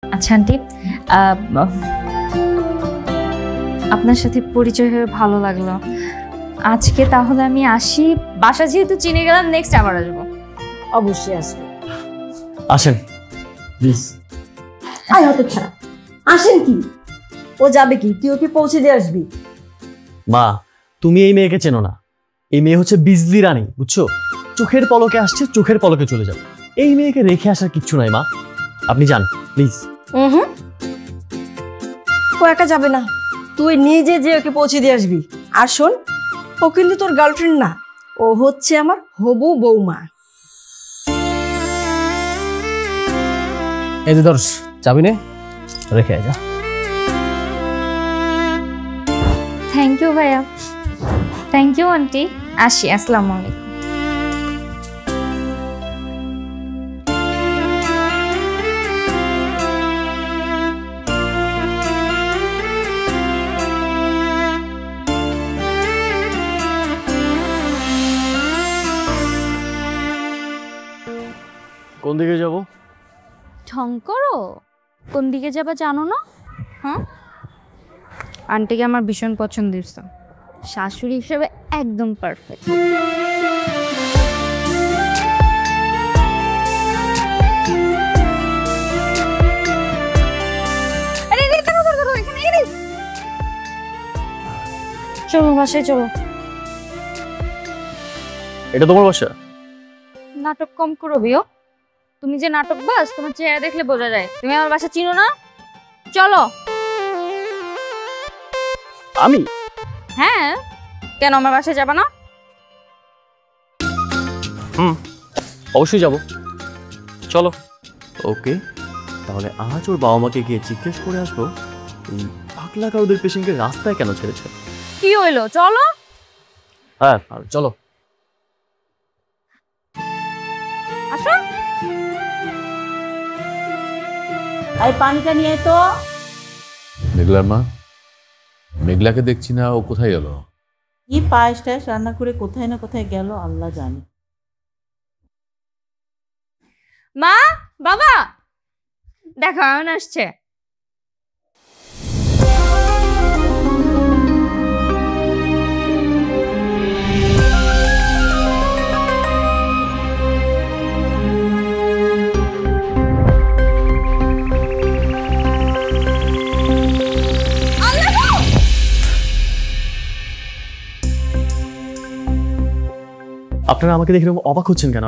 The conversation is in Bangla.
আচ্ছা আন্টি, আপনার সাথে পরিচয় হয়ে ভালো লাগলো। আজকে তাহলে আমি আসি, বাসা যেহেতু চিনে গেলাম, নেক্সট আবার আসবো। অবশ্যই আসবে। আসেন প্লিজ। আয় হতে ছাড়া আসেন কি, ও যাবে কি, তুই ওকে পৌঁছে দিয়ে আসবি। মা, তুমি এই মেয়েকে চেনো না। এই মেয়ে হচ্ছে বিজলি রানী, বুঝছো? চোখের পলকে আসছে, চোখের পলকে চলে যাবে। এই মেয়েকে রেখে আসার কিচ্ছু নাই মা, আপনি যান প্লিজ। ও একা যাবে না, তুই নিজে যে ওকে পৌঁছে দিয়ে আসবি। আর শোন, ও কিন্তু তোর গার্লফ্রেন্ড না, ও হচ্ছে আমার হবু বৌমা। এই যে ধর চাবি নে, রেখে যা। থ্যাংক ইউ ভাইয়া, থ্যাংক ইউ আন্টি। আসি, আসসালামু আলাইকুম। কোন দিকে যাব? ঢং করো, কোন দিকে যাবা জানো না? হ্যাঁ, আন্টিকে আমার ভীষণ পছন্দ হয়েছে, শাশুড়ি হিসেবে একদম পারফেক্ট। চলো বাসায় চলো। এটা তোমার বাসা? নাটক কম করো বিও, তুমি যে নাটক বাস, তোমার চেহারা দেখলে বোঝা যায়। তুমি আমার বাসা চিনো না? চলো। আমি? হ্যাঁ, কেন আমার বাসায় যাবা না? অবশ্যই যাব, চলো। ওকে, তাহলে আজ ওর বাবা মাকে গিয়ে জিজ্ঞেস করে আসবো এই পাগলা কারুদের পেশেন্টকে রাস্তায় কেন ছেড়েছে। কি হইলো, চলো। হ্যাঁ চলো। আসো। আর পানিটা নিয়ে তো। মেঘলার মা, মেঘলাকে দেখছি না, ও কোথায় গেল? কি পায়েস টায়েস রান্না করে কোথায় না কোথায় গেল আল্লাহ জানে। মা, বাবা, দেখো আয়ন আসছে। আপনারা আমাকে দেখে অবাক হচ্ছেন কেন?